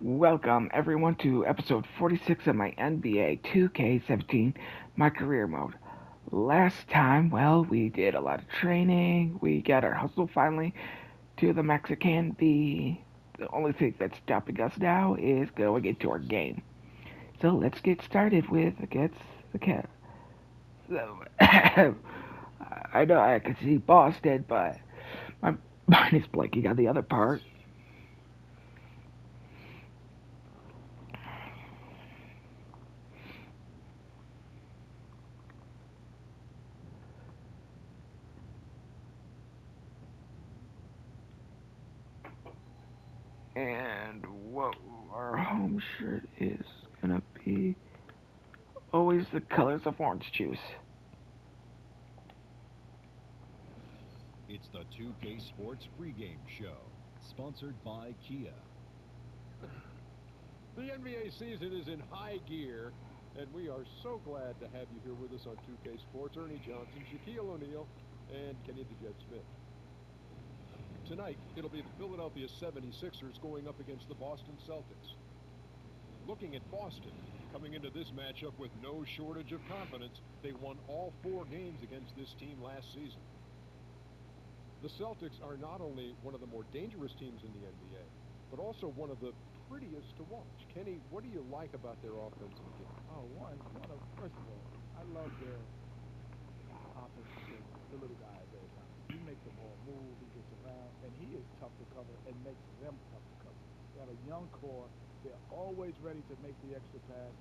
Welcome everyone to episode 46 of my NBA 2K17 My Career Mode. Last time, we did a lot of training. We got our hustle finally to the Mexican. The only thing that's stopping us now is going into our game. So let's get started with against the cat. So, I know I can see Boston, but my mind is blanking on the other part. And what our home shirt is gonna be always the colors of orange juice. It's the 2K Sports pregame show, sponsored by Kia. The NBA season is in high gear, and we are so glad to have you here with us on 2K Sports. Ernie Johnson, Shaquille O'Neal, and Kenny the Jet Smith. Tonight, it'll be the Philadelphia 76ers going up against the Boston Celtics. Looking at Boston, coming into this matchup with no shortage of confidence, they won all 4 games against this team last season. The Celtics are not only one of the more dangerous teams in the NBA, but also one of the prettiest to watch. Kenny, what do you like about their offensive game? First of all, I love their offensive game. The little guy there, he makes the ball move, he gets around, and he is tough to cover and makes them tough to cover. They have a young core. They're always ready to make the extra pass.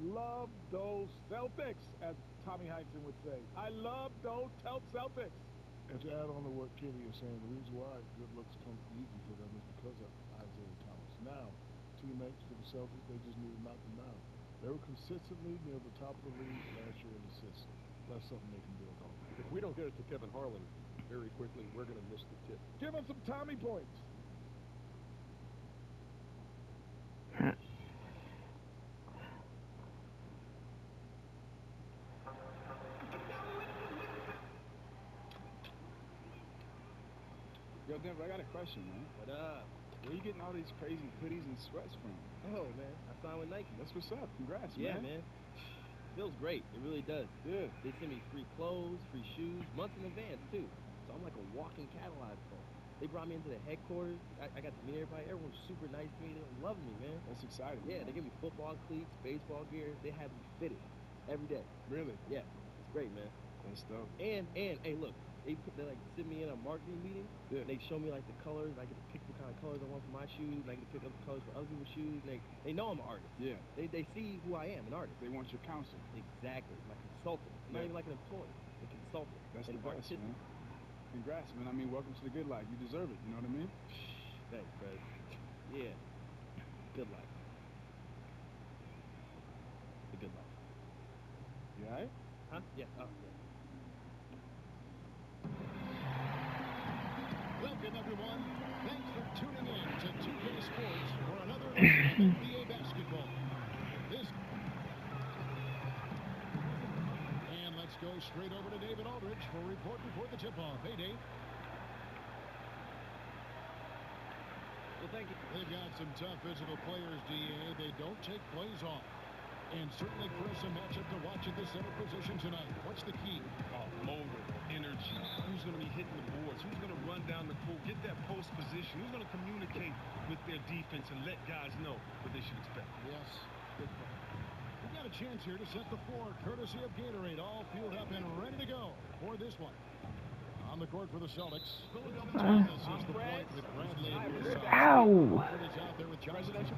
Love those Celtics, as Tommy Heinsohn would say. I love those Celtics. And to add on to what Kenny is saying, the reason why good looks come easy for them is because of Isaiah Thomas. Now, teammates for the Celtics, they just need to knock them down. They were consistently near the top of the league last year in assists. That's something they can build on. If we don't get it to Kevin Harlan very quickly, we're going to miss the tip. Give him some Tommy points. Yo, Denver, I got a question, man. What up? Where you getting all these crazy hoodies and sweats from? Oh, man, I signed with Nike. That's what's up. Congrats, Yeah, man. man. Feels great. It really does. Yeah. They send me free clothes, free shoes, months in advance, too. So I'm like a walking catalog phone. They brought me into the headquarters. I got to meet everybody. Everyone's super nice to me. They love me, man. That's exciting. Yeah, man. they give me football cleats, baseball gear. They have me fitted every day. Really? Yeah, it's great, man. That's dope. And hey, look, they like sit me in a marketing meeting. Yeah. They show me like the colors. I get to pick what kind of colors I want for my shoes. And I get to pick up the colors for other people's shoes. They know I'm an artist. Yeah. They see who I am, an artist. They want your counsel. Exactly, my consultant. I'm not Yeah. even like an employee, a consultant. That's and the best, artistic. man. Congrats, man. I mean, welcome to the good life. You deserve it. You know what I mean? Thanks, Fred. Yeah. Good life. The good life. You all right? Huh? Yeah. Oh, yeah. Welcome, everyone. Thanks for tuning in to 2K Sports for another edition of NBA basketball. And let's go straight over to David Aldridge for a report before the tip-off. Hey, Dave. Well, thank you. They've got some tough physical players, DA. They don't take plays off. And certainly, Chris, a matchup to watch at the center position tonight. What's the key? Motor, energy. Who's going to be hitting the boards? Who's going to run down the court, get that post position? Who's going to communicate with their defense and let guys know what they should expect? Yes. Good point. We've got a chance here to set the floor, courtesy of Gatorade, all fueled up and ready to go for this one. On the court for the Celtics. This is the point with Bradley at the side. Ow! It's out there with Johnson, and it's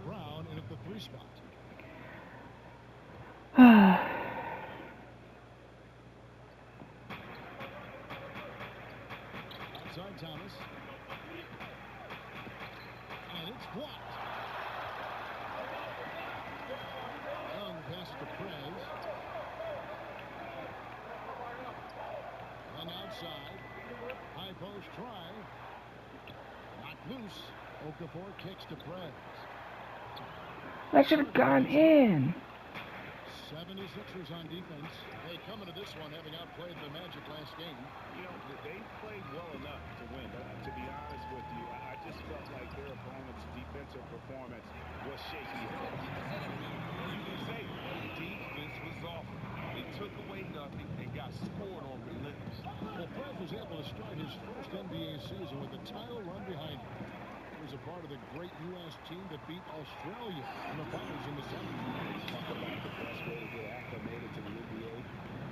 Brown in at the 3 spot. Outside Thomas. And it's blocked. Young pass to Prez. And outside. High post try. Not loose. Okafor kicks to Prez. That should have gone in. 76ers on defense. They come into this one having outplayed the Magic last game. You know, they played well enough to win. But to be honest with you, I just felt like their opponent's defensive performance performance was shaky. You can say defense was off. They took away nothing and got scored on relentless. Well, Prez was able to start his first NBA season with a title run behind him. He was a part of the great U.S. team that beat Australia in the finals in the 70s. Talk about the best way to get acclimated to the NBA.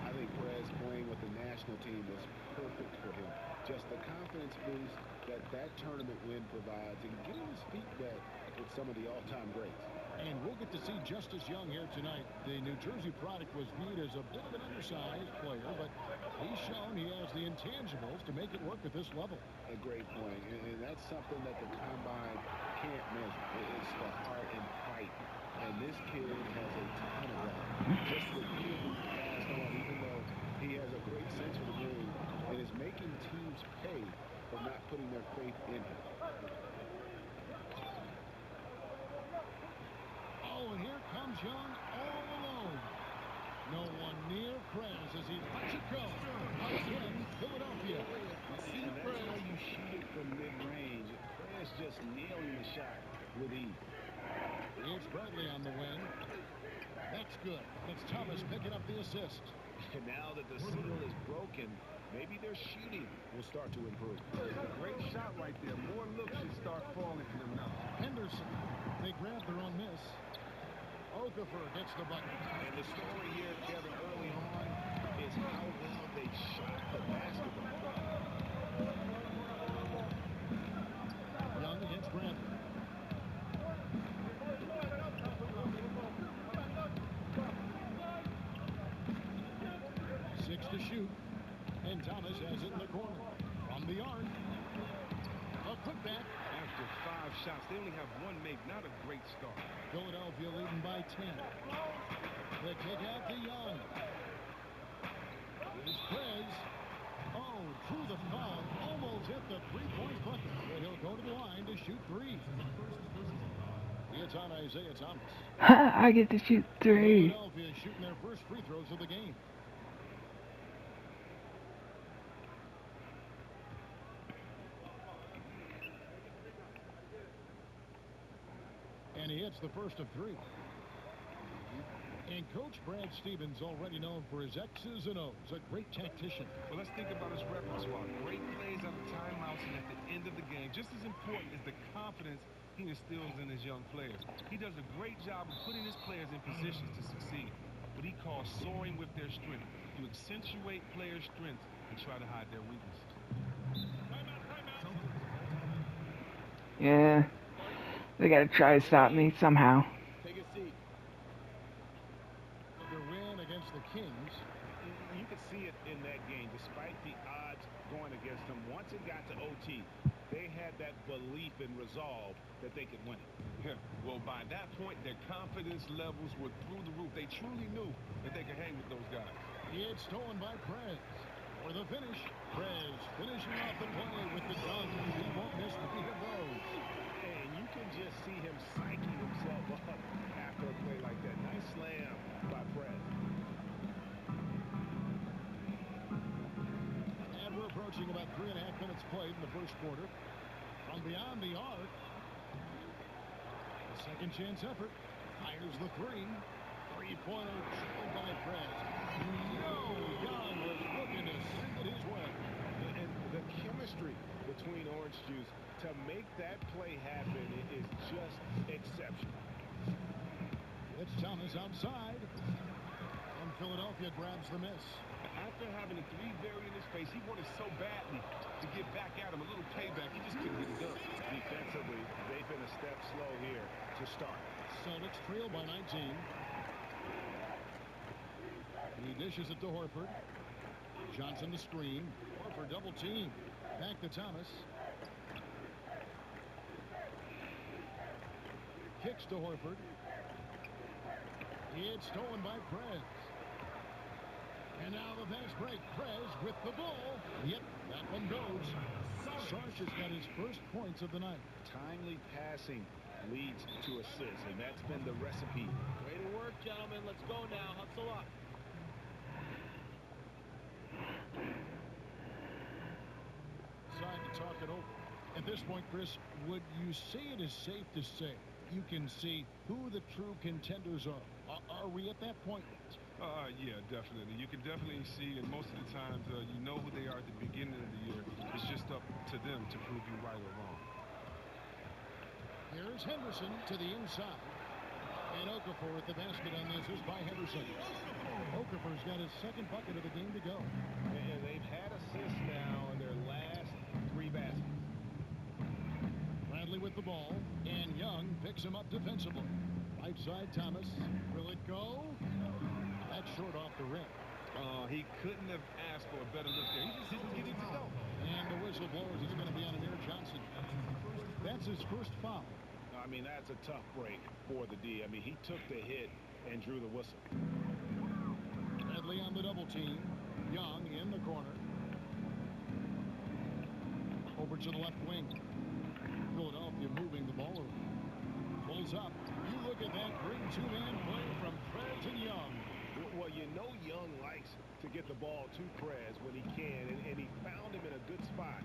I think Prez playing with the national team was perfect for him. Just the confidence boost that tournament win provides, and getting his feet wet with some of the all-time greats. And we'll get to see Justice Young here tonight. The New Jersey product was viewed as a bit of an undersized player, but he's shown he has the intangibles to make it work at this level. A great point, and that's something that the combine can't measure. It's the heart and fight, and this kid has a ton of that. Just repeatedly passed on, even though he has a great sense for the game and is making teams pay for not putting their faith in him. Oh, and here comes Young all alone. No one near Prez as he lets it go. Again, Philadelphia. And that's how you shoot it from mid-range. Prez just nailing the shot with ease. Here's Bradley on the wing. That's good. It's Thomas picking up the assist. And now that the seal is broken, maybe their shooting will start to improve. Great shot right there. More looks should start falling for them now. Henderson. They grab their own miss. Okafor gets the bucket. And the story here, Kevin, early on is how well they shot the basketball. Young against Bradley. Six to shoot. And Thomas has it in the corner. From the arc. A putback. After 5 shots, they only have one make. Not a great start. Philadelphia leading by 10. The kick out to Young. Here's Prez. Oh, through the foul. Almost hit the three-point bucket. But he'll go to the line to shoot three. It's on Isaiah Thomas. I get to shoot 3. Philadelphia shooting their first free throws of the game. And he hits the first of 3. And Coach Brad Stevens, already known for his X's and O's, a great tactician. Well, let's think about his repertoire. Great plays out of timeouts and at the end of the game. Just as important is the confidence he instills in his young players. He does a great job of putting his players in positions to succeed. What he calls soaring with their strength. To accentuate players' strengths and try to hide their weaknesses. Yeah. They gotta try to stop me somehow. Take a seat. The win against the Kings. You could see it in that game, despite the odds going against them. Once it got to OT, they had that belief and resolve that they could win it. Yeah. Well, by that point, their confidence levels were through the roof. They truly knew that they could hang with those guys. It's stolen by Prez. For the finish, Prez finishing off the play with the dunk. He won't miss 3 of those. And you can just see him psyching himself up after a play like that. Nice slam by Prez. And we're approaching about 3.5 minutes played in the first quarter. From beyond the arc, a second chance effort. Fires the 3. Three-pointer trailed by Prez. Young was looking to send it his way. And the chemistry between Orange Juice to make that play happen is just exceptional. It's Thomas outside. And Philadelphia grabs the miss. After having a 3 buried in his face, he wanted so badly to get back at him. A little payback. He just couldn't get it done. Defensively, they've been a step slow here to start. Celtics trail by 19. He dishes it to Horford. Johnson the screen. Horford double team. Back to Thomas. Kicks to Horford. It's stolen by Prez. And now the fast break. Prez with the ball. Yep, that one goes. Sarge has got his first points of the night. Timely passing leads to assists, and that's been the recipe. Way to work, gentlemen. Let's go now. Hustle up. Decide to talk it over. At this point, Chris, would you say it is safe to say you can see who the true contenders are. Are we at that point yet? Yeah, definitely. You can definitely see, and most of the times, you know who they are at the beginning of the year. It's just up to them to prove you right or wrong. Here's Henderson to the inside. And Okafor at the basket on this is by Henderson. Okafor's got his second bucket of the game to go. And they've had assists now in their last 3 baskets. Bradley with the ball, and Young picks him up defensively. Right side, Thomas. Will it go? That's short off the rim. He couldn't have asked for a better look there. He just didn't get it to go. And the whistle blows. It's going to be on Amir Johnson. That's his first foul. I mean, that's a tough break for the D. I mean, he took the hit and drew the whistle. Bradley on the double team. Young in the corner. Over to the left wing. Philadelphia moving the ball around. Pulls up. You look at that great two-man play from Prez and Young. Well, you know Young likes to get the ball to Prez when he can, and he found him in a good spot.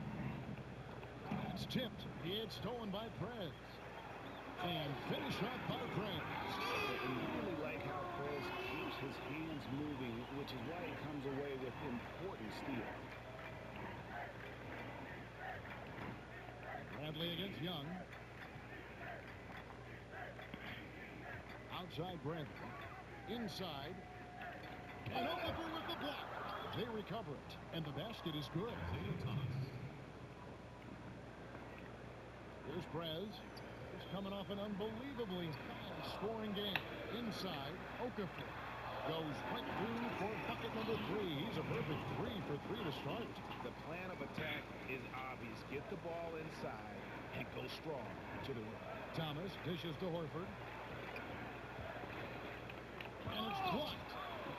It's tipped. It's stolen by Prez. And finished up by Prez. And you really like how Prez keeps his hands moving, which is why he comes away with important steals. Bradley against Young. Outside Bradley. Inside. And Okafor with the block. They recover it. And the basket is good. Here's Prez. He's coming off an unbelievably high-scoring game. Inside, Okafor goes right through for bucket number 3. He's a perfect 3 for 3 to start. The plan of attack is obvious. Get the ball inside and go strong to the rim. Thomas dishes to Horford. And it's blocked.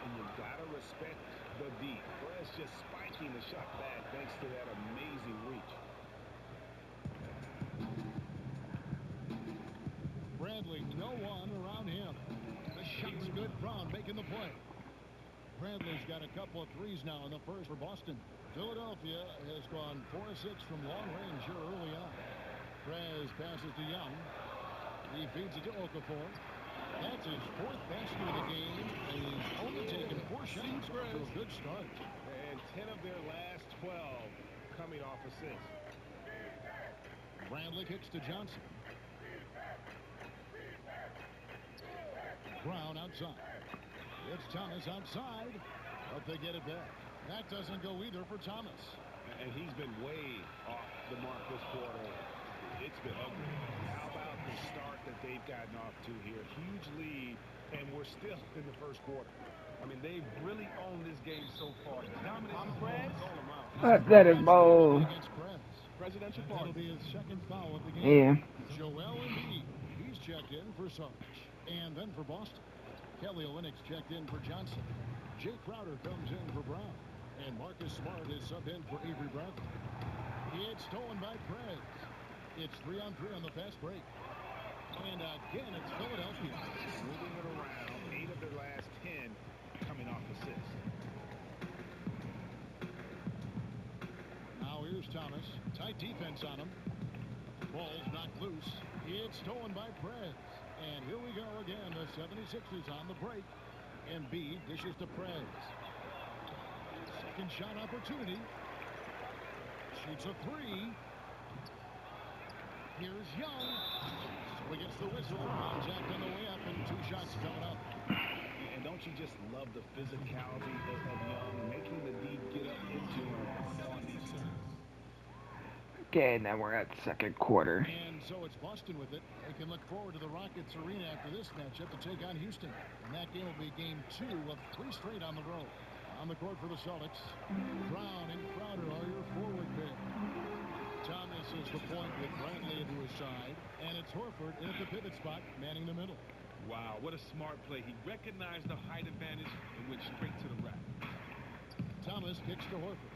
And you've got to respect the D. Prez just spiking the shot back thanks to that amazing reach. Bradley, no one around him. The shot's good. Brown making the play. Bradley's got a couple of threes now in the first for Boston. Philadelphia has gone 4 of 6 from long range here early on. Prez passes to Young. He feeds it to Okafor. That's his 4th basket of the game, and he's only taken 4 shots to a good start. And 10 of their last 12 coming off assists. Bradley kicks to Johnson. Brown outside. It's Thomas outside, but they get it back. That doesn't go either for Thomas. And he's been way off the mark this quarter. It's been ugly. How about the start that they've gotten off to here? Huge lead, and we're still in the first quarter. I mean, they've really owned this game so far. Dominant Prez. Let it go. Presidential that'll be his second foul of the game. Yeah. Joel Embiid, he's checked in for Sarge. And then for Boston, Kelly Olynyk's checked in for Johnson. Jay Crowder comes in for Brown. And Marcus Smart is subbed in for Avery Bradley. It's stolen by Prez. It's 3-on-3 on the fast break. And again, it's Philadelphia. Moving it around. 8 of their last 10 coming off assists. Now here's Thomas. Tight defense on him. Ball's knocked loose. It's stolen by Prez. And here we go again. The 76ers on the break. Embiid dishes to Prez. Second shot opportunity. Shoots a 3. Here's Young. So he gets the whistle. Contact on the way up and 2 shots coming up. And don't you just love the physicality of Young, making the D get up into him on these times. Okay, now we're at second quarter. And so it's Boston with it. They can look forward to the Rockets arena after this matchup to take on Houston. And that game will be game 2 of 3 straight on the road. On the court for the Celtics, Brown and Crowder are your forward pair. Thomas is the point with Bradley into his side. And it's Horford in at the pivot spot, manning the middle. Wow, what a smart play. He recognized the height advantage and went straight to the rack. Thomas kicks to Horford.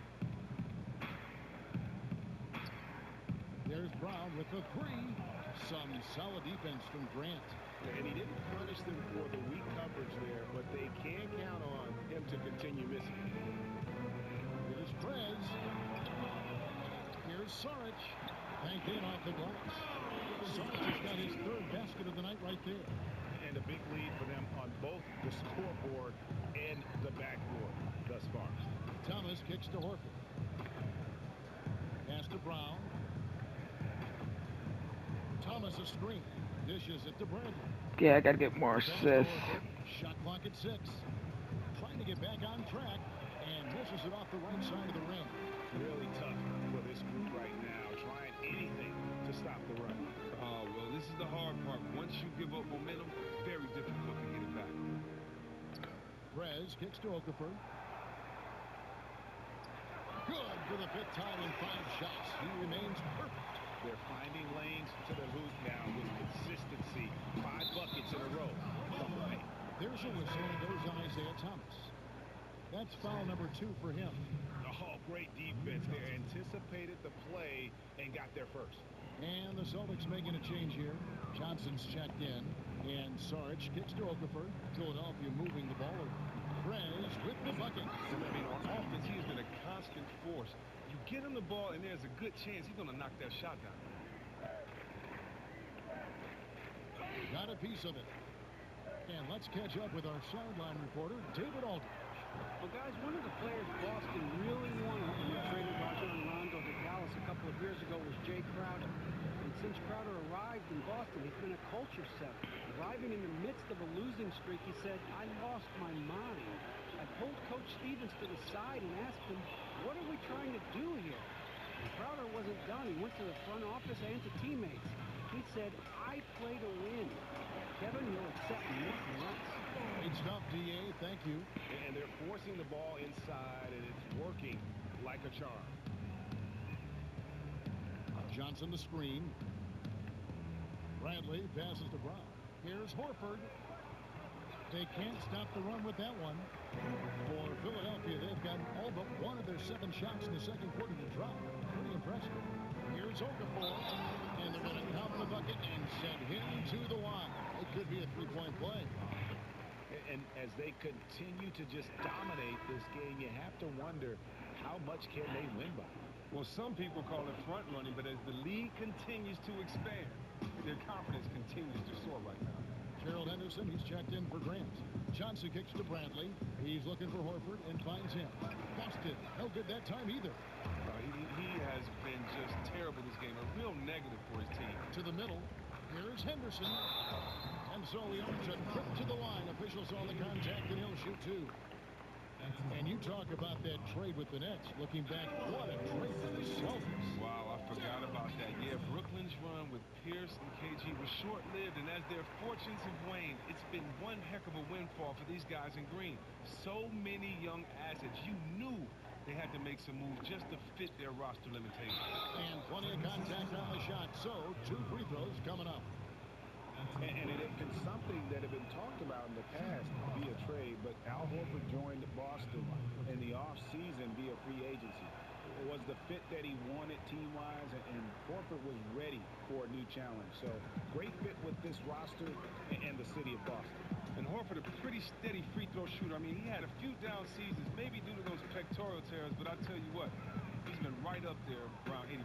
There's Brown with the 3. Some solid defense from Grant. And he didn't punish them for the weak coverage there, but they can count on him to continue missing. Here's Prez. Here's Saric. Banked in off the glass. Saric has got his 3rd basket of the night. Kicks to Horford. Pass to Brown. Thomas a screen. Dishes it to Bradley. Yeah, I gotta get more assists. Shot clock at 6. Trying to get back on track and misses it off the right side of the rim. Really tough for this group right now, trying anything to stop the run. Oh, well, this is the hard part. Once you give up momentum, very difficult to get it back. Prez kicks to Okafor. Good for the 5th time in 5 shots. He remains perfect. They're finding lanes to the hoop now with consistency. 5 buckets in a row. There's a whistle, and goes on Isaiah Thomas. That's foul number 2 for him. Oh, great defense there. Anticipated the play and got there first. And the Celtics making a change here. Johnson's checked in. And Sarge kicks to Okafor. Philadelphia moving the ball over. Prez with the bucket. I mean, on offense, he has been a constant force. You get him the ball, and there's a good chance he's going to knock that shot down. Got a piece of it. And let's catch up with our sideline reporter, David Aldridge. Well, guys, one of the players Boston really wanted when they traded Rajon Rondo to Dallas a couple of years ago was Jay Crowder. And since Crowder arrived in Boston, he's been a culture setter. Arriving in the midst of a losing streak, he said, "I lost my mind." I pulled Coach Stevens to the side and asked him, "What are we trying to do here?" And Crowder wasn't done. He went to the front office and to teammates. He said, "I play to win." Kevin, you'll accept nothing less. Great stuff, D.A. Thank you. And they're forcing the ball inside, and it's working like a charm. Johnson the screen. Bradley passes to Brown. Here's Horford. They can't stop the run with that one. For Philadelphia, they've got all but one of their 7 shots in the second quarter to drop. Pretty impressive. Here's Okafor. And they're going to count the bucket and send him to the line. It could be a 3-point play. And as they continue to just dominate this game, you have to wonder, how much can they win by? Well, some people call it front running, but as the league continues to expand, their confidence continues to soar right now. Gerald Henderson, he's checked in for Grant. Johnson kicks to Bradley. He's looking for Horford and finds him. Busted. No good that time either. He has been just terrible this game. A real negative for his team. To the middle. Here's Henderson. And so he earns a trip to the line. Officials saw the contact, and he'll shoot 2. And you talk about that trade with the Nets. Looking back, what a trade for the Celtics. Wow, I forgot about that. Yeah, Brooklyn's run with Pierce and KG was short-lived, and as their fortunes have waned, it's been one heck of a windfall for these guys in green. So many young assets. You knew they had to make some moves just to fit their roster limitations. And plenty of contact on the shot. So 2 free throws coming up. And it had been something that had been talked about in the past via trade, but Al Horford joined Boston in the offseason via free agency. It was the fit that he wanted team-wise, and Horford was ready for a new challenge. So great fit with this roster and the city of Boston. And Horford, a pretty steady free throw shooter. I mean, he had a few down seasons, maybe due to those pectoral tears, but I'll tell you what, he's been right up there around 80%.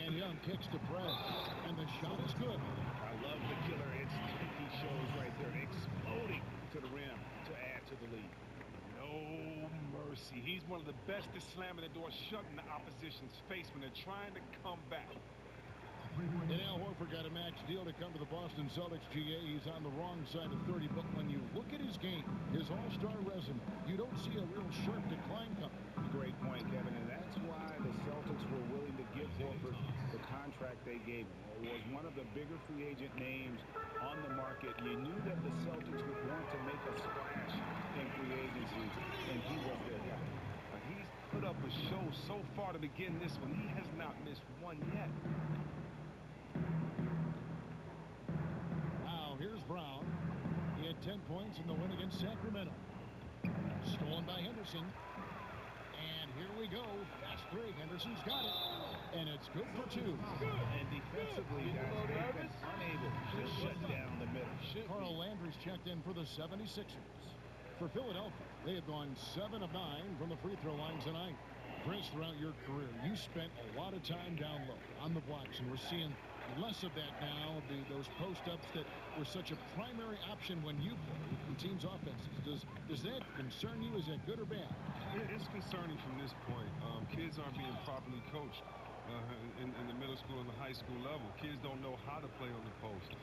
And Young kicks to Prez, and the shot is good. I love the killer instinct he shows right there, exploding to the rim to add to the lead. No mercy. He's one of the best at slamming the door shut in the opposition's face when they're trying to come back. And Al Horford got a max deal to come to the Boston Celtics. GA, he's on the wrong side of 30, but when you look at his game, his all-star resume, you don't see a real sharp decline coming. Great point, Kevin, and that's why the Celtics were willing to give Horford the contract they gave him. It was one of the bigger free agent names on the market. You knew that the Celtics would want to make a splash in free agency, and he was their guy. He's put up a show so far to begin this one. He has not missed one yet. Now, here's Brown. He had 10 points in the win against Sacramento. Stolen by Henderson. And here we go. Fast break. Henderson's got it. And it's good for 2. And defensively, guys, they've been unable to shut down the middle. Carl Landry's checked in for the 76ers. For Philadelphia, they have gone 7 of 9 from the free throw line tonight. Chris, throughout your career, you spent a lot of time down low on the blocks, and we're seeing Less of that now, those post-ups that were such a primary option when you played in teams' offenses. Does that concern you? Is that good or bad? It's concerning from this point. Kids aren't being properly coached in the middle school and the high school level. Kids don't know how to play on the post.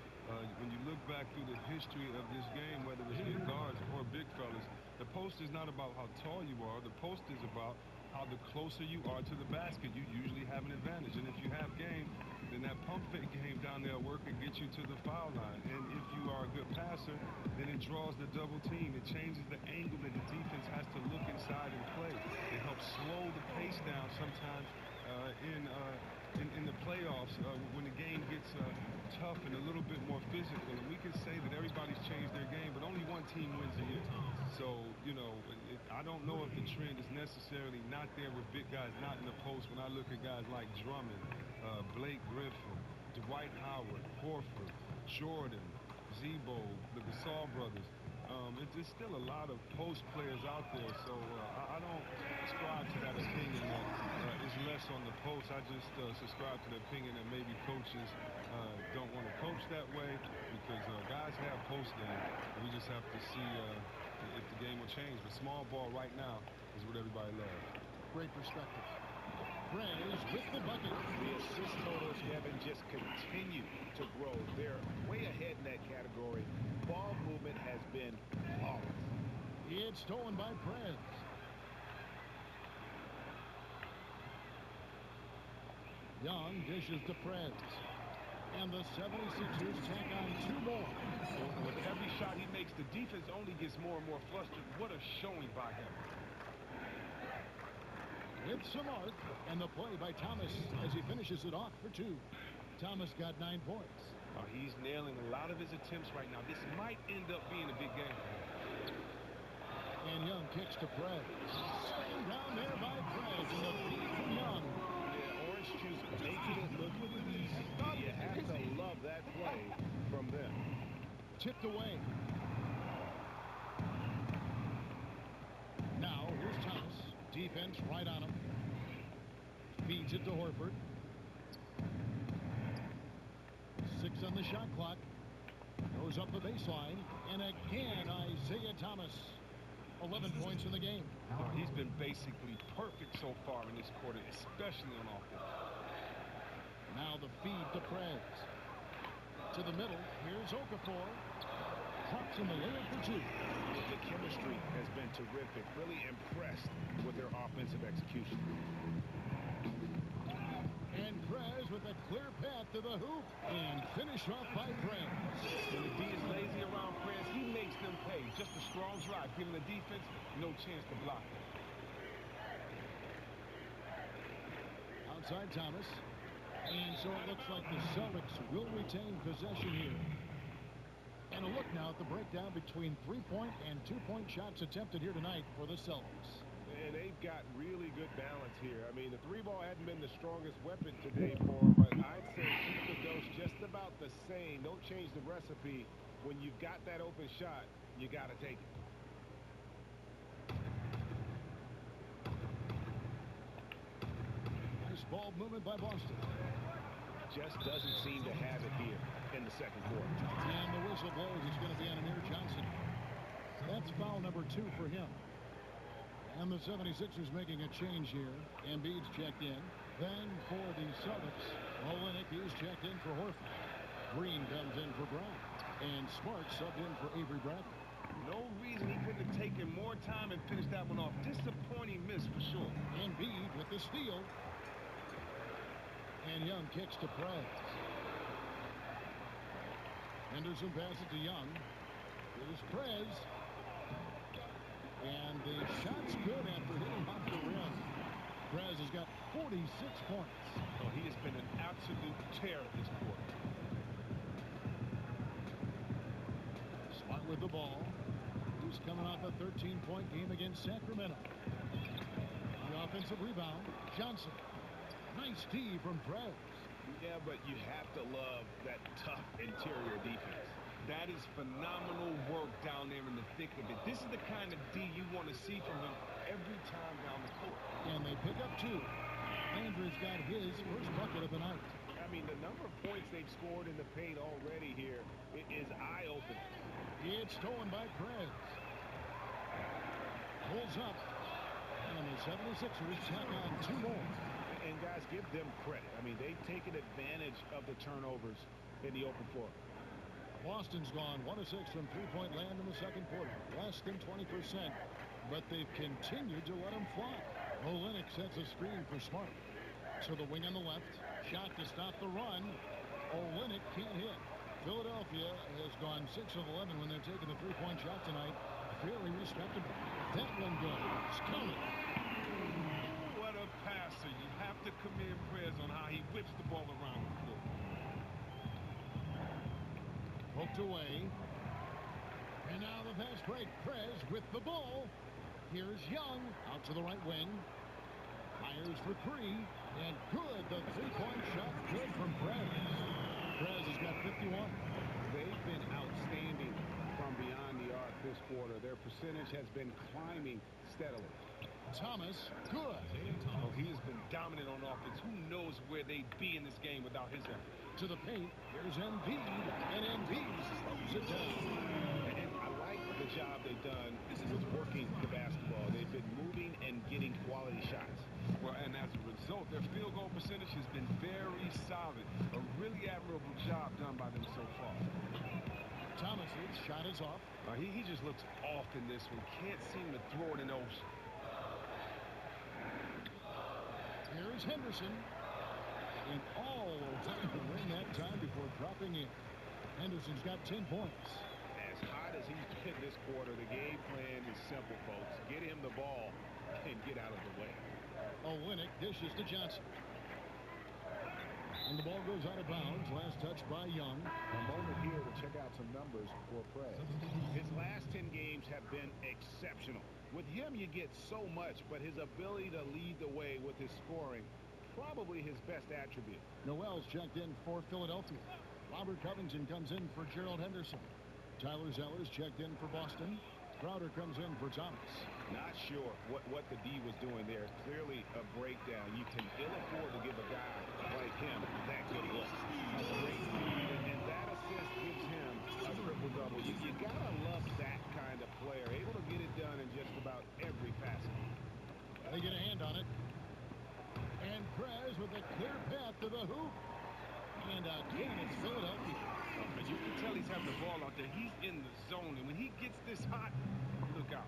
When you look back through the history of this game, whether it's big guards or big fellas, the post is not about how tall you are. The post is about how the closer you are to the basket, you usually have an advantage. And if you have game, then that pump fake game down there work and get you to the foul line. And if you are a good passer, then it draws the double team. It changes the angle that the defense has to look inside and play. It helps slow the pace down sometimes in the playoffs when the game gets tough and a little bit more physical. And we can say that everybody's changed their game, but only one team wins a year. So, you know, I don't know if the trend is necessarily not there with big guys not in the post when I look at guys like Drummond, Blake Griffin, Dwight Howard, Horford, Jordan, Zebo, the Gasol brothers. It's still a lot of post players out there, so I don't subscribe to that opinion that it's less on the post. I just subscribe to the opinion that maybe coaches don't want to coach that way because guys have post game. We just have to see if the game will change. But small ball right now is what everybody loves. Great perspective. Prez with the bucket. The assist totals, Kevin, just continue to grow. They're way ahead in that category. Ball movement has been flawless. It's stolen by Prez. Young dishes to Prez. And the 76ers tack on two more. With every shot he makes, the defense only gets more and more flustered. What a showing by him. It's Samart, and the play by Thomas as he finishes it off for two. Thomas got 9 points. He's nailing a lot of his attempts right now. This might end up being a big game for him. And Young kicks to Prez. Slammed down there by Prez, and the feed from Young. Yeah, orange juice making it look easy. You have to love that play from them. Tipped away. Now, here's Thomas. Defense right on him. Feeds it to Horford. 6 on the shot clock. Goes up the baseline. And again, Isaiah Thomas. 11 points in the game. He's been basically perfect so far in this quarter, especially on offense. Now the feed to Prez. To the middle. Here's Okafor. Drops in the layup for two. The chemistry has been terrific. Really impressed with their offensive execution. And Prez with a clear path to the hoop. And finished off by Prez. When the D is lazy around Prez, he makes them pay. Just a strong drive, giving the defense no chance to block it. Outside Thomas. And so it looks like the Celtics will retain possession here. And a look now at the breakdown between 3-point and 2-point shots attempted here tonight for the Celtics. And they've got really good balance here. I mean, the 3-ball hadn't been the strongest weapon today for them, but I'd say keep the dose just about the same. Don't change the recipe. When you've got that open shot, you got to take it. Nice ball movement by Boston. Just doesn't seem to have it here in the second quarter. And the whistle blows. It's going to be on Amir Johnson. That's foul number 2 for him. And the 76ers making a change here. Embiid's checked in. Then for the Celtics, Olenek is checked in for Horford. Green comes in for Brown. And Smart subbed in for Avery Bradley. No reason he couldn't have taken more time and finished that one off. Disappointing miss for sure. Embiid with the steal. And Young kicks to Prez. Henderson passes to Young. Here's Prez. And the shot's good after hitting off the rim. Prez has got 46 points. Oh, he has been an absolute tear this quarter. Smart with the ball. He's coming off a 13-point game against Sacramento. The offensive rebound. Johnson. Nice D from Prez. Yeah, but you have to love that tough interior defense. That is phenomenal work down there in the thick of it. This is the kind of D you want to see from him every time down the court. And they pick up 2. Andrews got his first bucket of the night. I mean, the number of points they've scored in the paint already here is eye-opening. It's stolen by Perez. Pulls up. And the 76ers tack on 2 more. And guys, give them credit. I mean, they've taken advantage of the turnovers in the open floor. Boston's gone 1 of 6 from three-point land in the second quarter. Less than 20%. But they've continued to let them fly. Olynyk sets a screen for Smart. To the wing on the left. Shot to stop the run. Olynyk can't hit. Philadelphia has gone 6 of 11 when they're taking a three-point shot tonight. Very respectable. That one goes. Count it. What a passer. You have to commend Perez on how he whips the ball around the floor. Poked away. And now the fast break. Perez with the ball. Here's Young out to the right wing. Fires for 3. And good. The three-point shot good from Perez. Perez has got 51. They've been outstanding from beyond the arc this quarter. Their percentage has been climbing steadily. Thomas, good. Oh, he has been dominant on offense. Who knows where they'd be in this game without his effort. To the paint. Here's Embiid. And Embiid slows it down. And I like the job they've done with working the basketball. They've been moving and getting quality shots. Well, and as a result, their field goal percentage has been very solid. A really admirable job done by them so far. Thomas's shot is off. He just looks off in this one. Can't seem to throw it in the ocean. Here's Henderson. And all time to win that time before dropping in. Henderson's got 10 points. As hot as he's been this quarter, the game plan is simple, folks. Get him the ball and get out of the way. Olynyk dishes to Johnson. And the ball goes out of bounds. Last touch by Young. A moment here to check out some numbers for Perez. His last 10 games have been exceptional. With him, you get so much, but his ability to lead the way with his scoring, probably his best attribute. Noel's checked in for Philadelphia. Robert Covington comes in for Gerald Henderson. Tyler Zeller's checked in for Boston. Crowder comes in for Thomas. Not sure what the D was doing there. Clearly a breakdown. You can ill afford to give a guy like him that good look. A great feed, and that assist gives him a triple-double. You gotta love that kind of player. Able to get it done in just about every facet. They get a hand on it. And Perez with a clear path to the hoop. And again, it's Philadelphia. But you can tell he's having the ball out there. He's in the zone, and when he gets this hot, look out.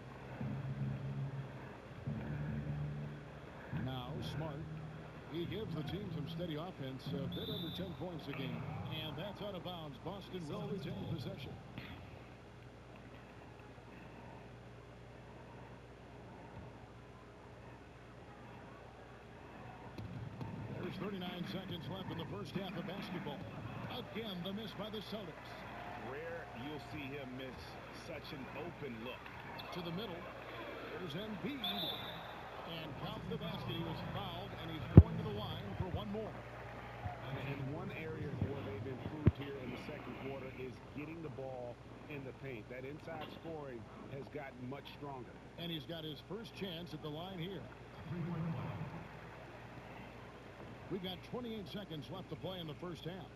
Now Smart. He gives the team some steady offense, a bit under 10 points a game. And that's out of bounds. Boston will retain possession. There's 39 seconds left in the first half of basketball. Again, the miss by the Celtics. Rare you'll see him miss such an open look. To the middle. There's Embiid. And count the basket. He was fouled, and he's going to the line for one more. And one area where they've improved here in the second quarter is getting the ball in the paint. That inside scoring has gotten much stronger. And he's got his first chance at the line here. We've got 28 seconds left to play in the first half.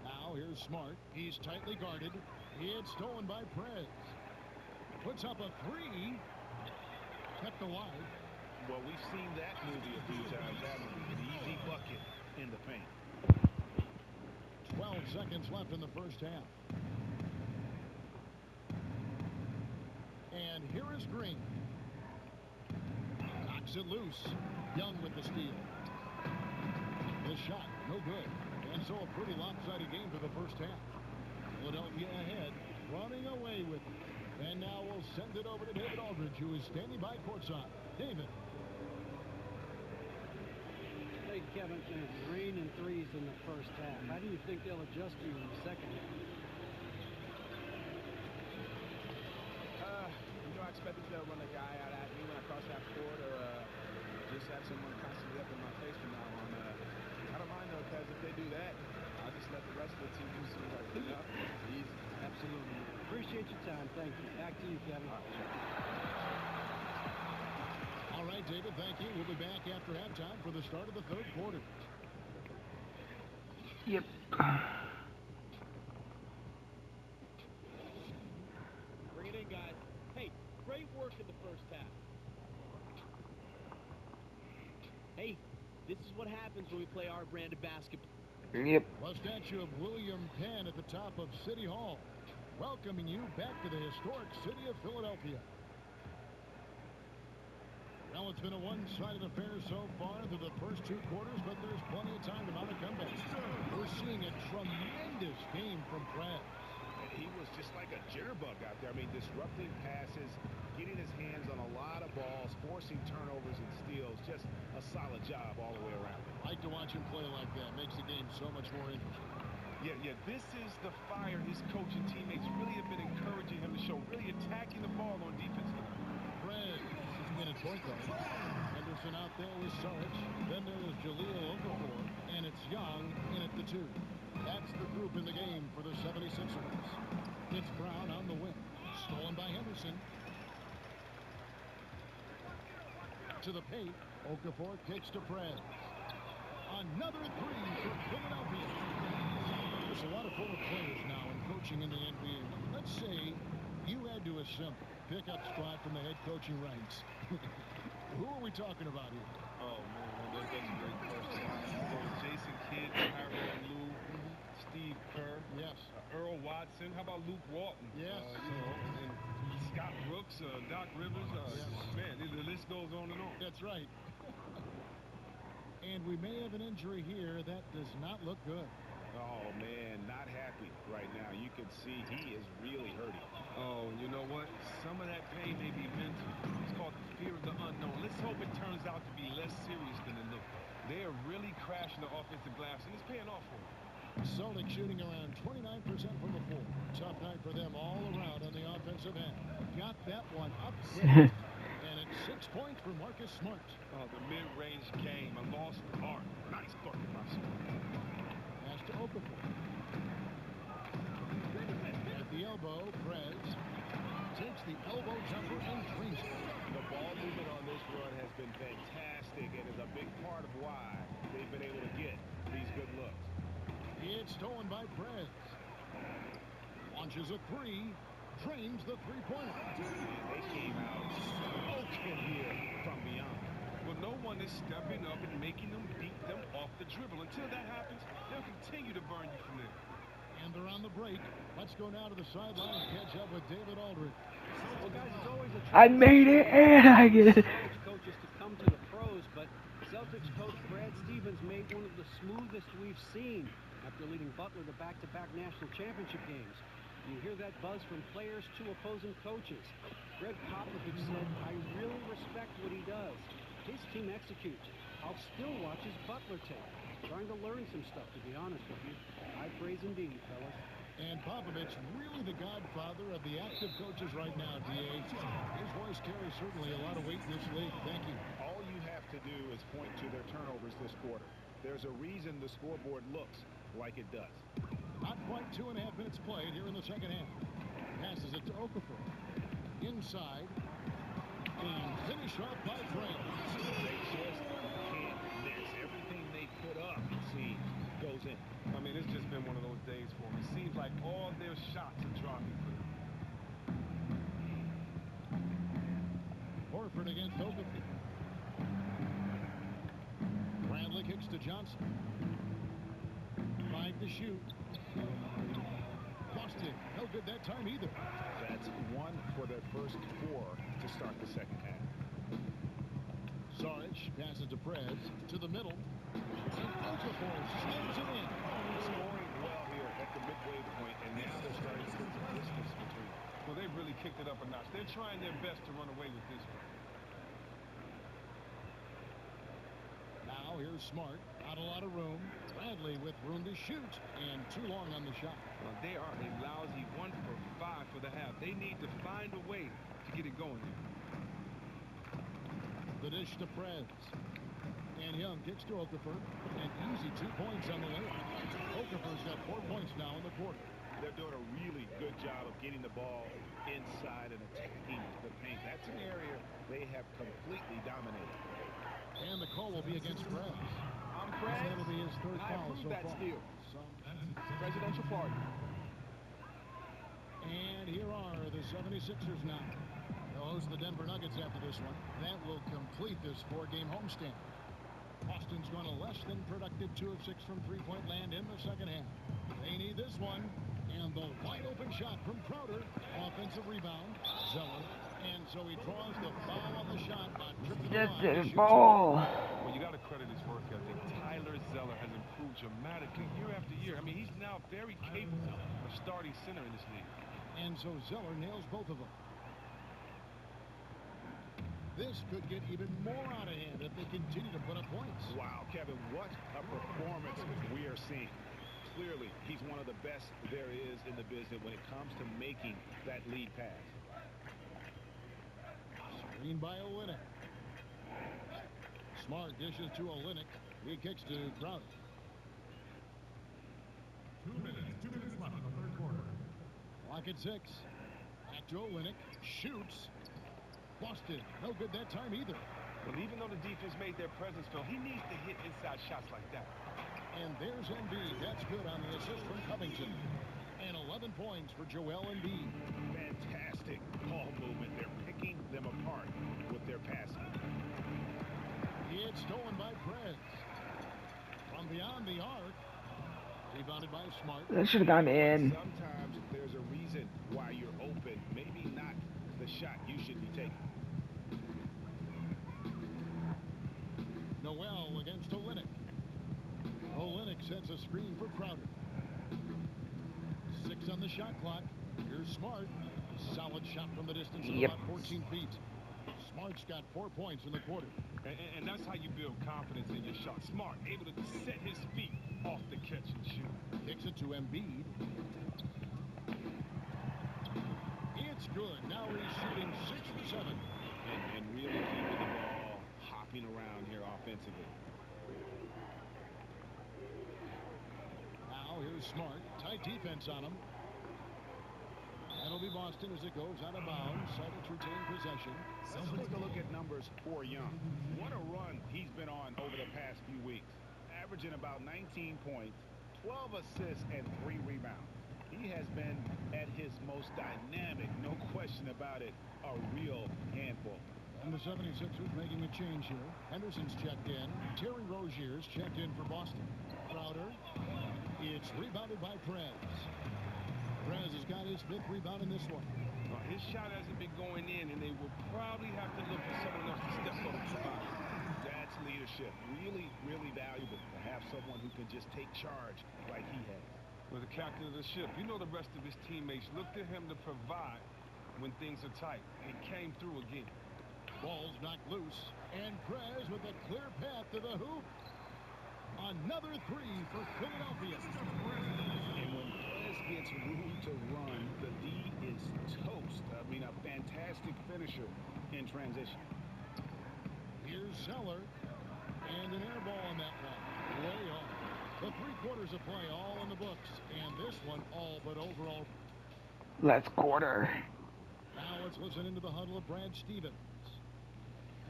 Now here's Smart. He's tightly guarded. It's stolen by Perez. Puts up a 3. Kept alive. Well, we've seen that movie a few times, haven't we? The easy bucket in the paint. 12 seconds left in the first half. And here is Green. Knocks it loose. Young with the steal. The shot, no good. And so a pretty lopsided game for the first half. Philadelphia ahead, running away with it. And now we'll send it over to David Aldridge, who is standing by courtside. David. Hey, Kevin, it's rain and threes in the first half. How do you think they'll adjust to in the second half? I expected to run a guy out at me when I cross half court or just have someone constantly up in my face from now on. I don't mind, though, because if they do that, I'll just let the rest of the team do some work. Clean up. Easy. Absolutely. Appreciate your time. Thank you. Back to you, Kevin. Out All right, David, thank you. We'll be back after halftime for the start of the third quarter. Yep. Bring it in, guys. Hey, great work in the first half. Hey, this is what happens when we play our brand of basketball. Yep. A statue of William Penn at the top of City Hall, welcoming you back to the historic city of Philadelphia. Well, it's been a one-sided affair so far through the first two quarters, but there's plenty of time to mount a comeback. We're seeing a tremendous game from Prez. He was just like a jitterbug out there. I mean, disrupting passes, getting his hands on a lot of balls, forcing turnovers and steals. Just a solid job all the way around. Like to watch him play like that. Makes the game so much more interesting. Yeah, this is the fire his coach and teammates really have been encouraging him to show, really attacking the ball on defense tonight. Prez is in point guard. Henderson out there with Saric. Then there is Jahlil Okafor, and it's Young in at the 2. That's the group in the game for the 76ers. It's Brown on the wing. Stolen by Henderson. To the paint. Okafor kicks to Prez. Another 3 for Philadelphia. There's a lot of former players now in coaching in the NBA. Let's say you had to assemble pickup squad from the head coaching ranks. Who are we talking about here? Oh, man, that's a great question. Jason Kidd, Tyrone Lue, Steve Kerr. Yes. Earl Watson. How about Luke Walton? Yes. And Scott Brooks, Doc Rivers. Yes. Man, the list goes on and on. That's right. And we may have an injury here that does not look good. Oh, man, not happy right now. You can see he is really hurting. Oh, you know what? Some of that pain may be mental. It's called the fear of the unknown. Let's hope it turns out to be less serious than it looked. They are really crashing the offensive glass, and it's paying off for them. Celtics shooting around 29% from the floor. Tough night for them all around on the offensive end. Got that one up. And it's 6 points for Marcus Smart. Oh, the mid-range game, a lost art. Nice start to my score. Pass to Okafor. At the elbow, Prez takes the elbow jumper and cleans it. The ball movement on this run has been fantastic and is a big part of why they've been able to get these good looks. It's stolen by Prez. Launches a 3. Drains the three-pointer. They came out smoking here from beyond. Well, no one is stepping up and making them beat them off the dribble. Until that happens, they'll continue to burn you from there. And they're on the break. Let's go now to the sideline and catch up with David Aldridge. Well, guys, it's always a I made it and I get it. coaches to come to the pros, but Celtics coach Brad Stevens made one of the smoothest we've seen after leading Butler to back-to-back national championship games. You hear that buzz from players to opposing coaches. Greg Popovich said, I really respect what he does. His team executes. I'll still watch his Butler tape. Trying to learn some stuff, to be honest with you. High praise indeed, fellas. And Popovich, really the godfather of the active coaches right now, D.A. His voice carries certainly a lot of weight in this league. Thank you. All you have to do is point to their turnovers this quarter. There's a reason the scoreboard looks like it does. Not quite 2.5 minutes played here in the second half. Passes it to Okafor. Inside. And finish off by Prez. They just can't miss. Everything they put up, it seems, goes in. I mean, it's just been one of those days for them. It seems like all their shots are dropping for them. Horford against Okafor. Bradley kicks to Johnson. 5 to shoot. Lost it. No good that time either. That's 1 for their first 4 to start the second half. Saric passes to Prez to the middle. And Okafor slams it in. Scoring well here at the midway point, and now they're starting to put some distance between them. Well, they've really kicked it up a notch. They're trying their best to run away with this one. Now here's Smart. Not a lot of room. Bradley with room to shoot. And too long on the shot. Well, they are a lousy 1 for 5 for the half. They need to find a way to get it going here. The dish to Prez. And Young kicks to Okafor. An easy 2 points on the layup. Okafor's got 4 points now in the quarter. They're doing a really good job of getting the ball inside and attacking the paint. That's an area they have completely dominated. And the call will be against Prez. I'm Prez. That'll be his third I foul approve so that far. steal. Presidential party. And here are the 76ers now. They'll host the Denver Nuggets after this one. That will complete this 4-game homestand. Boston's gone a less than productive 2 of 6 from three-point land in the second half. They need this one. And the wide-open shot from Crowder. Offensive rebound. Zeller. And so he draws the foul on the shot. Just did ball. Well, you got to credit his work ethic. Tyler Zeller has improved dramatically year after year. I mean, he's now very capable of starting center in this league. And so Zeller nails both of them. This could get even more out of hand if they continue to put up points. Wow, Kevin, what a performance we are seeing. Clearly, he's one of the best there is in the business when it comes to making that lead pass. Screen by Olynyk. Smart dishes to Olynyk. He kicks to Crowder. 2 minutes left in the third quarter. Clock at 6. Back to Olynyk. Shoots. Boston, no good that time either. Well, even though the defense made their presence felt, he needs to hit inside shots like that. And there's Embiid. That's good on the assist from Covington. And 11 points for Joel Embiid. Fantastic ball movement. They're picking them apart with their passing. It's stolen by Prez. From beyond the arc. Rebounded by Smart. That should have gone in. Sometimes there's a reason why you're open. Maybe not the shot you should be taking. Noel against Olynyk. Olynyk sets a screen for Crowder. 6 on the shot clock. Here's Smart. Solid shot from the distance of about 14 feet. Smart's got 4 points in the quarter. And that's how you build confidence in your shot. Smart, able to set his feet off the catch and shoot. Kicks it to Embiid. It's good. Now he's shooting 6 for 7. And really keeping the ball hopping around here offensively. Now here's Smart. Tight defense on him. That'll be Boston as it goes out of bounds. Celtics retain possession. Let's take a look at numbers for Young. What a run he's been on over the past few weeks. Averaging about 19 points, 12 assists, and 3 rebounds. He has been at his most dynamic, no question about it, a real handful. And the 76ers making a change here. Henderson's checked in. Terry Rozier's checked in for Boston. Crowder. It's rebounded by Prez. Prez has got his 5th rebound in this one. Well, his shot hasn't been going in, and they will probably have to look for someone else to step up and provide. That's leadership. Really, really valuable to have someone who can just take charge like he has. Well, the captain of the ship, you know the rest of his teammates look to him to provide when things are tight. He came through again. Ball's knocked loose, and Prez with a clear path to the hoop. Another 3 for Philadelphia. And when Prez gets room to run, the D is toast. I mean, a fantastic finisher in transition. Here's Zeller, and an air ball on that one. Way off. The 3 quarters of play all in the books, and this one all but overall. Last quarter. Now let's listen into the huddle of Brad Stevens.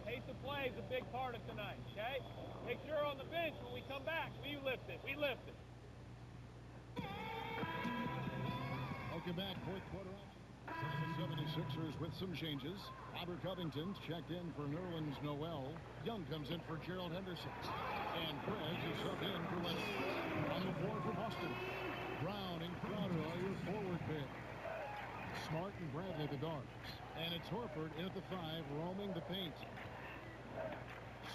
Pace of play is a big part of tonight, okay? Make sure on the bench when we come back, we lift it. We lift it. Welcome back, 4th quarter. The 76ers with some changes. Robert Covington's checked in for Nerlens Noel. Young comes in for Gerald Henderson. And Prez is subbed in for Leonard. On the floor for Boston. Brown and Crowder are your forward pair. Smart and Bradley the guards. And it's Horford in at the 5, roaming the paint.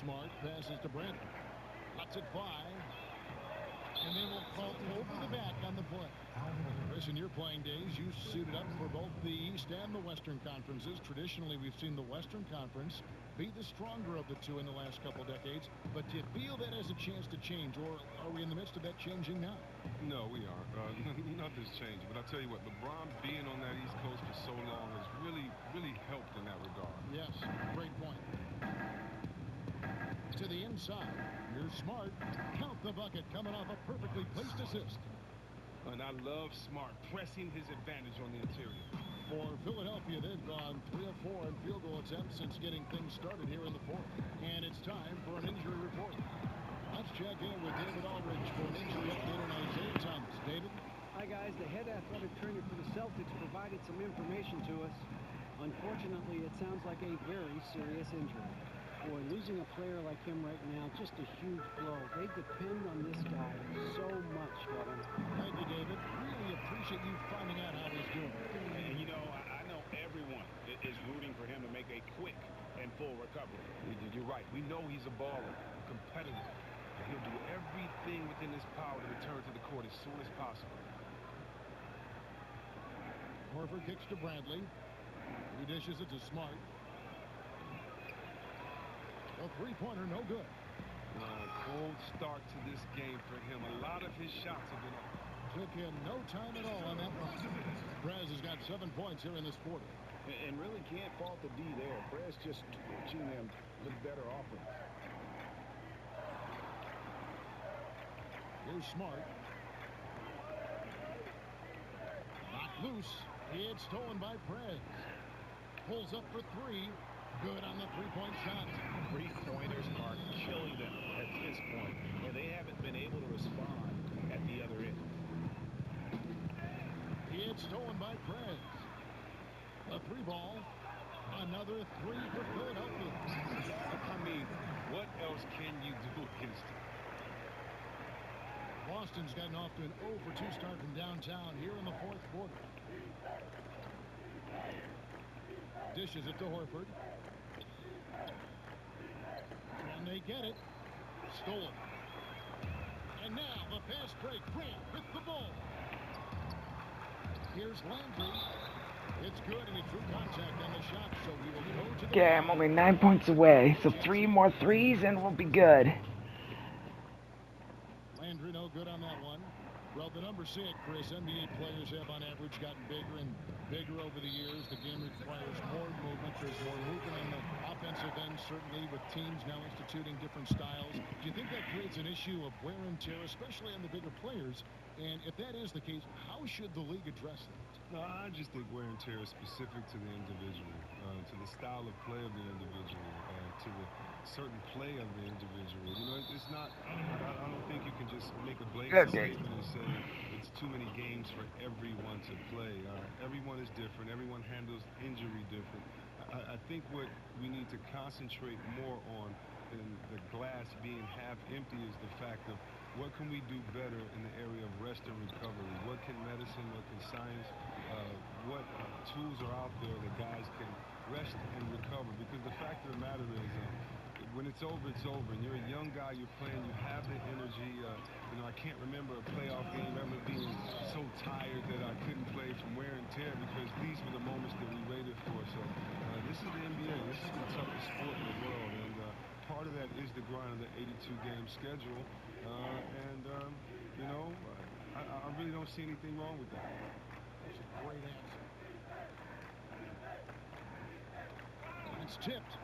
Smart passes to Bradley. Lets it fly. And they will call over the back on the play. Chris, in your playing days, you suited up for both the East and the Western conferences. Traditionally, we've seen the Western Conference be the stronger of the two in the last couple decades. But do you feel that has a chance to change, or are we in the midst of that changing now? No, we aren't. Nothing's changing. But I'll tell you what, LeBron being on that East Coast for so long has really helped in that regard. Yes, great point. to the inside. Here's Smart. Count the bucket coming off a perfectly placed assist. And I love Smart pressing his advantage on the interior. For Philadelphia, they've gone 3 of 4 in field goal attempts since getting things started here in the fourth. And it's time for an injury report. Let's check in with David Aldridge for an injury update on Isaiah Thomas. David? Hi, guys. The head athletic trainer for the Celtics provided some information to us. Unfortunately, it sounds like a very serious injury. Boy, losing a player like him right now, just a huge blow. They depend on this guy so much, Kevin. Thank you, David. Really appreciate you finding out how he's doing. And, you know, I know everyone is rooting for him to make a quick and full recovery. You're right. We know he's a baller, a competitor. And he'll do everything within his power to return to the court as soon as possible. Horford kicks to Bradley. He dishes it to Smart. A three-pointer, no good. Cold start to this game for him. A lot of his shots have been off. Took him no time at all on that run. Perez has got 7 points here in this quarter. And really can't fault the D there. Perez just torching them with better offense. Here's Smart. Knocked loose. It's stolen by Perez. Pulls up for 3. Good on the three-point shot. Three-pointers are killing them at this point, and they haven't been able to respond at the other end. It's stolen by Perez. A 3-ball. Another 3 for Philadelphia. I mean, what else can you do against him? Boston's gotten off to an 0 for 2 start from downtown here in the fourth quarter. Dishes it to Horford. And they get it. Stolen. And now the fast break. Grant with the ball. Here's Landry. It's good, and he drew contact on the shot, so he will go to the Okay, I'm only 9 points away, so 3 more threes and we'll be good. Landry no good on that one. Well, the numbers say it, Chris. NBA players have on average gotten bigger and bigger over the years. The game requires more movement. There's more movement on the offensive end, certainly with teams now instituting different styles. Do you think that creates an issue of wear and tear, especially on the bigger players? And if that is the case, how should the league address that? No, I just think wear and tear is specific to the individual, to the style of play of the individual, to the certain play of the individual. You know, it's not, I don't think you can just make a blanket statement and say it's too many games for everyone to play. Everyone is different. Everyone handles injury different. I think what we need to concentrate more on in the glass being half empty is the fact of what can we do better in the area of rest and recovery? What can medicine, what can science, what tools are out there that guys can rest and recover? Because the fact of the matter is, when it's over, it's over. And you're a young guy, you're playing, you have the energy. You know, I can't remember a playoff game ever being so tired that I couldn't play from wear and tear, because these were the moments that we waited for. So this is the NBA. This is the toughest sport in the world. And part of that is the grind of the 82-game schedule. You know, I really don't see anything wrong with that. That's a great answer. And it's tipped.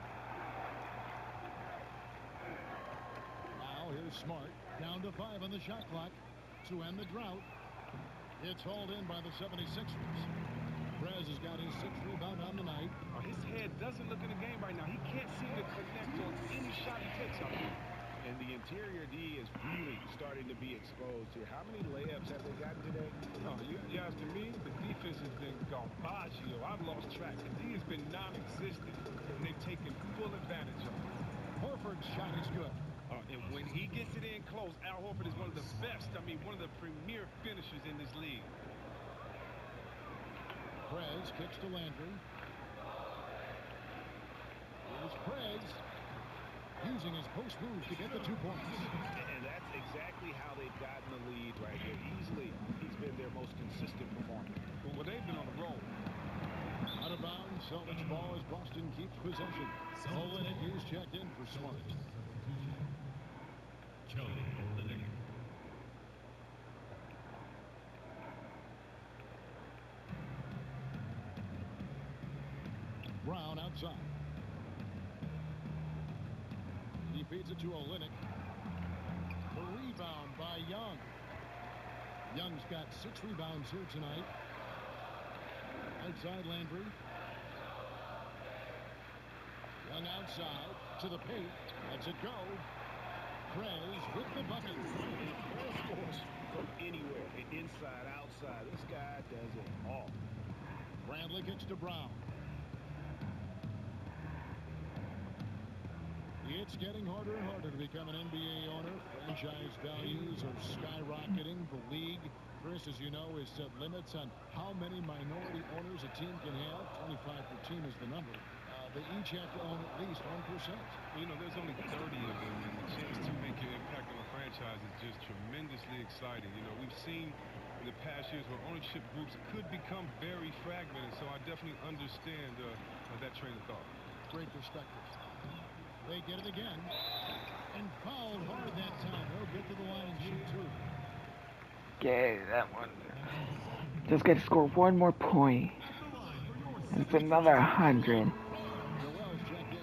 Now here's Smart. Down to 5 on the shot clock to end the drought. It's hauled in by the 76ers. Perez has got his 6th rebound on the night. His head doesn't look in the game right now. He can't seem to connect on any shot he takes out there. And the interior D is really starting to be exposed here. How many layups have they gotten today? No, you asking me? The defense has been garbaggio. I've lost track. The D has been non-existent, and they've taken full advantage of it. Horford's shot is good. And when he gets it in close, Al Horford is one of the best, one of the premier finishers in this league. Perez kicks to Landry. Here's Perez, using his post move to get the 2 points. And that's exactly how they've gotten the lead right here. Easily, he's been their most consistent performer. Well, they've been on the roll. Out of bounds, Celtics ball as Boston keeps possession. Olenek is checked in for Smart. Brown outside. feeds it to Olynyk. The rebound by Young. Young's got 6 rebounds here tonight. Outside Landry. Young outside to the paint. Lets it go. Prez with the bucket. Prez scores from anywhere. Inside, outside. This guy does it all. Bradley gets to Brown. It's getting harder and harder to become an NBA owner. Franchise values are skyrocketing. The league, Chris, as you know, has set limits on how many minority owners a team can have. 25 per team is the number. They each have to own at least 1%. You know, there's only 30 of them, and the chance to make an impact on a franchise is just tremendously exciting. You know, we've seen in the past years where ownership groups could become very fragmented, so I definitely understand that train of thought. Great perspective. They get it again, and fouled hard that time. They'll get to the line and shoot 2. Okay, that one. Just got to score one more point. And it's another 100.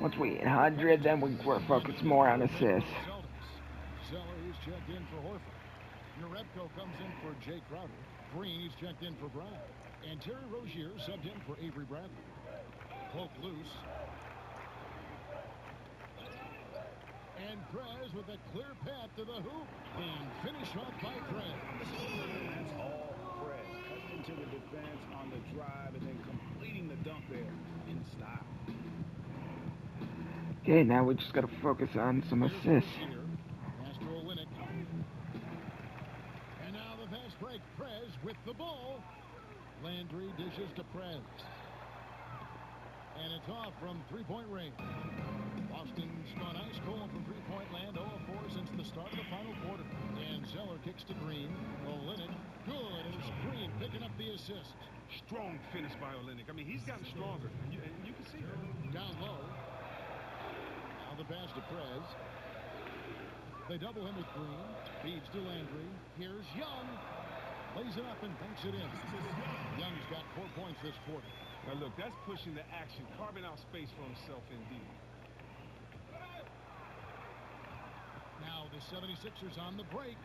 Once we hit 100, then we're focused more on assists. Zeller is checked in for Horford. Norebko comes in for Jay Crowder. Green is checked in for Brown. And Terry Rozier subbed in for Avery Bradley. Poke loose. And Prez with a clear path to the hoop. And finish off by Prez. That's all Prez. Cutting into the defense on the drive and then completing the dunk there in style. Okay, now we just got to focus on some assists. Pass to Olynyk. And now the fast break. Prez with the ball. Landry dishes to Prez. And it's off from three-point range. Boston's gone ice cold from three-point land. 0-4 since the start of the final quarter. And Zeller kicks to Green. Olynyk, good. And it's Green picking up the assist. Strong finish by Olynyk. I mean, he's gotten stronger, and you can see that. Down low. Now the pass to Prez. They double him with Green. Feeds to Landry. Here's Young. Lays it up and banks it in. Young's got 4 points this quarter. Now look, that's pushing the action, carving out space for himself indeed. Now the 76ers on the break.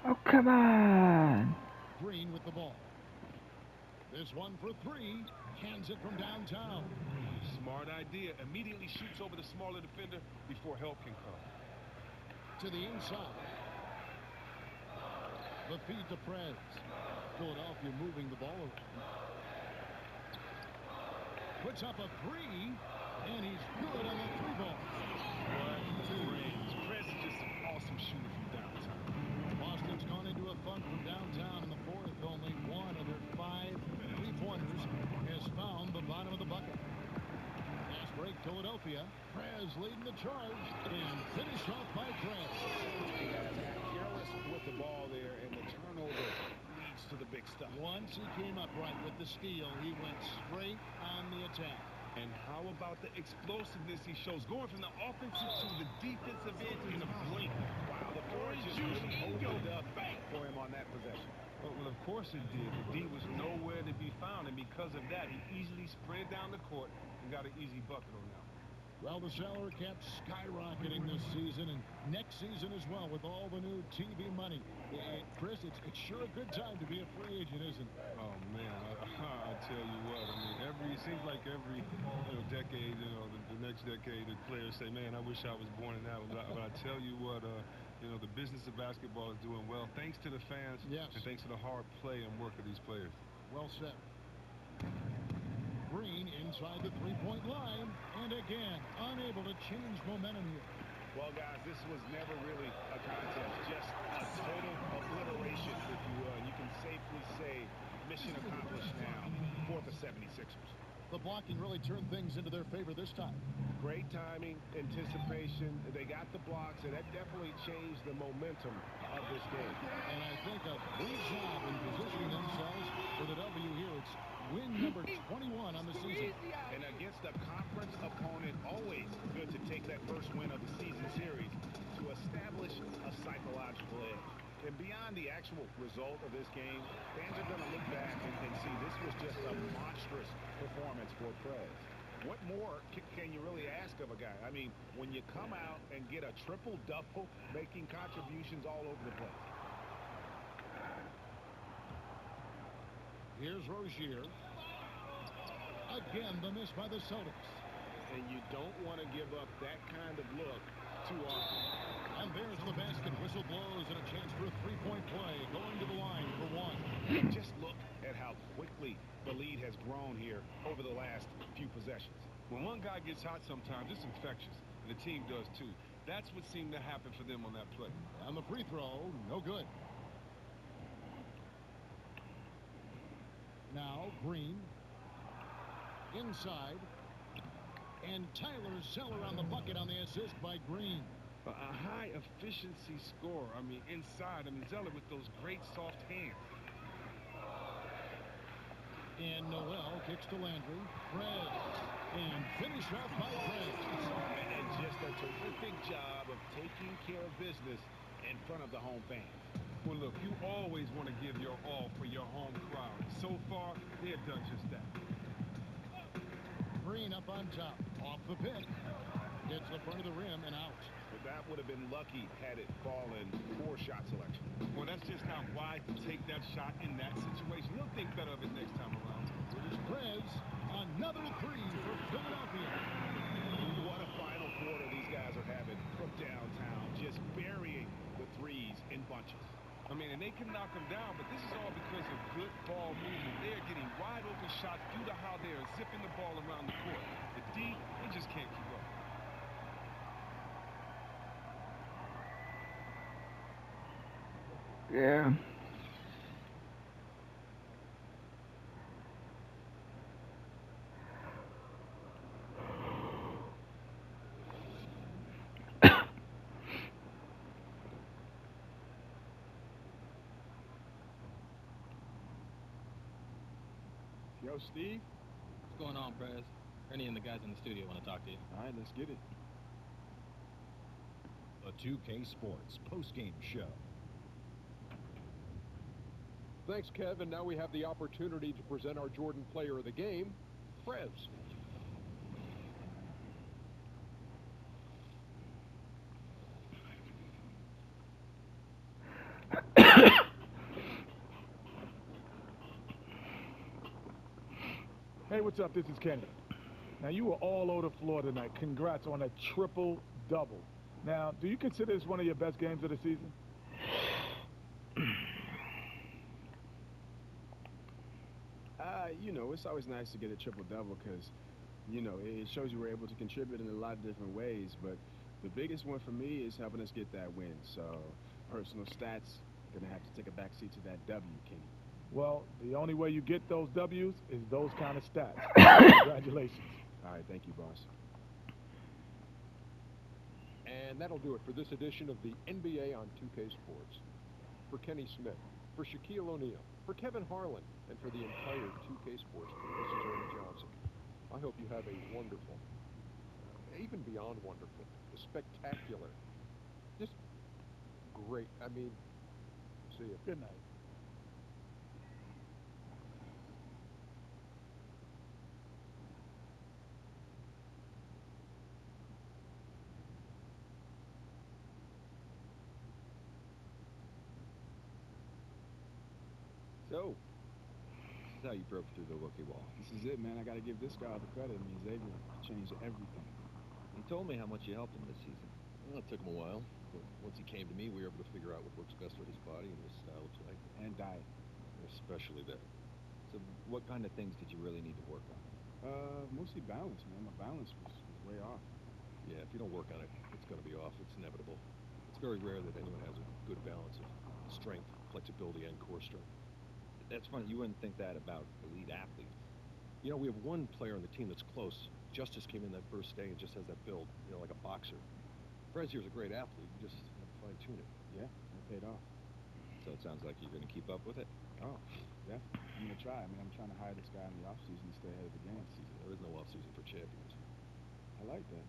Oh, come on. Green with the ball. This one for 3. Hands it from downtown. Smart idea. Immediately shoots over the smaller defender before help can come. To the inside. The feed to Prez. Philadelphia moving the ball around. Puts up a 3, and he's good on the 3-ball. Prez is just an awesome shooter from downtown. Boston's gone into a funk from downtown in the fourth. Only 1 of their 5 3-pointers has found the bottom of the bucket. Fast break, Philadelphia. Prez leading the charge, and finish off by Prez. Careless with the ball there, and the turnover leads to the big stuff. Once he came up right with the steal, he went straight on the attack. And how about the explosiveness he shows, going from the offensive to the defensive end in a blink. Wow, the floor just opened up for him on that possession. Well, of course it did. The D was nowhere to be found, and because of that, he easily spread down the court and got an easy bucket on that. Well, the salary cap skyrocketing this season and next season as well with all the new TV money. Chris, it's sure a good time to be a free agent, isn't it? Oh, man, I tell you what. I mean, it seems like every decade, the next decade, the players say, man, I wish I was born in that one. But I tell you what, the business of basketball is doing well, thanks to the fans, yes, and thanks to the hard play and work of these players. Well said. Green inside the three-point line, and again, unable to change momentum here. Well, guys, this was never really a contest, just a total obliteration, if you will. You can safely say mission accomplished now for the 76ers. The blocking really turned things into their favor this time. Great timing, anticipation. They got the blocks, and that definitely changed the momentum of this game. And I think a great job in positioning themselves for the W here. It's win number 21 on the season. And against a conference opponent, always good to take that first win of the season series to establish a psychological edge. And beyond the actual result of this game, fans are going to look back and see this was just a monstrous performance for Prez. What more can you really ask of a guy? I mean, when you come out and get a triple-double, making contributions all over the place. Here's Rozier. Again, the miss by the Celtics. And you don't want to give up that kind of look too often. And there's the basket. Whistle blows and a chance for a three-point play. Going to the line for one. Just look at how quickly the lead has grown here over the last few possessions. When one guy gets hot sometimes, it's infectious. And the team does too. That's what seemed to happen for them on that play. And the free throw, no good. Now Green. Inside. And Tyler Zeller on the bucket on the assist by Green. A high efficiency score. I mean, inside. I mean, Zeller with those great soft hands. And Noel kicks to Landry. Prez. And finished off by Prez. And just a terrific job of taking care of business in front of the home fans. Well, look, you always want to give your all for your home crowd. So far, they have done just that. Green up on top. Off the pick. Gets the front of the rim and out. But that would have been lucky had it fallen for shot selection. Well, that's just how wise to take that shot in that situation. He'll think better of it next time around. Here's Prez. Another three for Philadelphia. What a final quarter these guys are having from downtown. Just burying the threes in bunches. I mean, and they can knock them down, but this is all because of good ball movement. They are getting wide open shots due to how they are zipping the ball around the court. The D, they just can't keep up. Yeah. Yo, Steve. What's going on, Prez? Ernie and the guys in the studio want to talk to you. All right, let's get it. A 2K Sports post-game show. Thanks, Kevin. Now we have the opportunity to present our Jordan player of the game, Prez. Hey, what's up? This is Kenny. Now, you were all over the floor tonight. Congrats on a triple-double. Now, do you consider this one of your best games of the season? You know, it's always nice to get a triple-double because, you know, it shows you were able to contribute in a lot of different ways. But the biggest one for me is helping us get that win. So, personal stats, going to have to take a back seat to that W, Kenny. Well, the only way you get those W's is those kind of stats. Congratulations. All right, thank you, boss. And that'll do it for this edition of the NBA on 2K Sports. For Kenny Smith, for Shaquille O'Neal, for Kevin Harlan, and for the entire 2K Sports team, this is Ernie Johnson. I hope you have a wonderful, even beyond wonderful, spectacular, just great. I mean, see you. Good night. So, this is how you broke through the rookie wall. This is it, man. I got to give this guy all the credit. I mean, Xavier changed everything. He told me how much you helped him this season. Well, it took him a while, but once he came to me, we were able to figure out what works best for his body and his style of play. And diet. Especially that. So, what kind of things did you really need to work on? Mostly balance, man. My balance was way off. Yeah, if you don't work on it, it's going to be off. It's inevitable. It's very rare that anyone has a good balance of strength, flexibility, and core strength. That's funny. You wouldn't think that about elite athletes. You know, we have one player on the team that's close. Justice came in that first day and just has that build, you know, like a boxer. Perez here's a great athlete. We just have to fine-tune it. Yeah, it paid off. So it sounds like you're going to keep up with it? Oh, yeah. I'm going to try. I mean, I'm trying to hire this guy in the offseason to stay ahead of the game. There is no offseason for champions. I like that.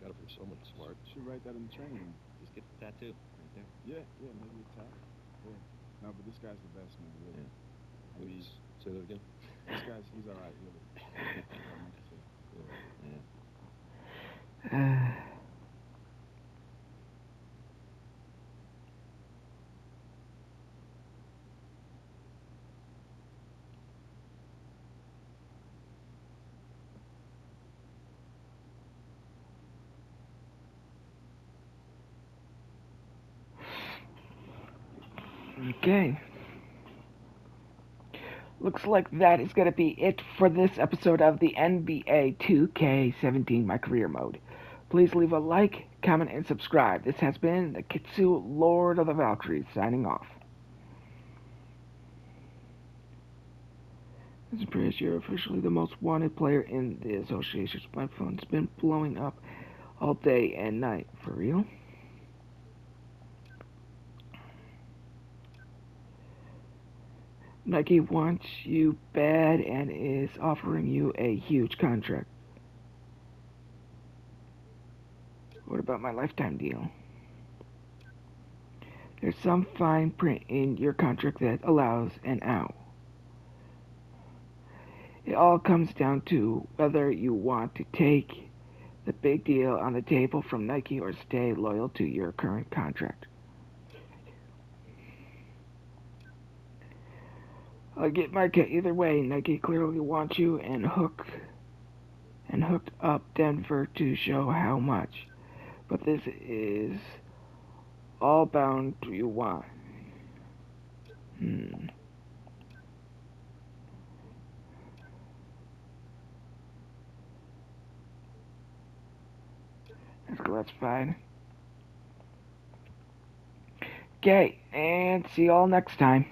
Got it from someone smart. Should write that in the training room. Just get the tattoo right there. Yeah, maybe a tag. Yeah. No, but this guy's the best, man, really. Yeah. I mean, Say that again? he's all right, really. Okay. Looks like that is going to be it for this episode of the NBA 2K17 My Career Mode. Please leave a like, comment, and subscribe. This has been the Kitsu Lord of the Valkyries signing off. Mr. Prius, you're officially the most wanted player in the association. My phone's been blowing up all day and night. For real? Nike wants you bad and is offering you a huge contract. What about my lifetime deal? There's some fine print in your contract that allows an out. It all comes down to whether you want to take the big deal on the table from Nike or stay loyal to your current contract. I'll get my cut either way. Nike clearly wants you and hooked up Denver to show how much. But this is all bound to you want. That's fine. Okay, and see y'all next time.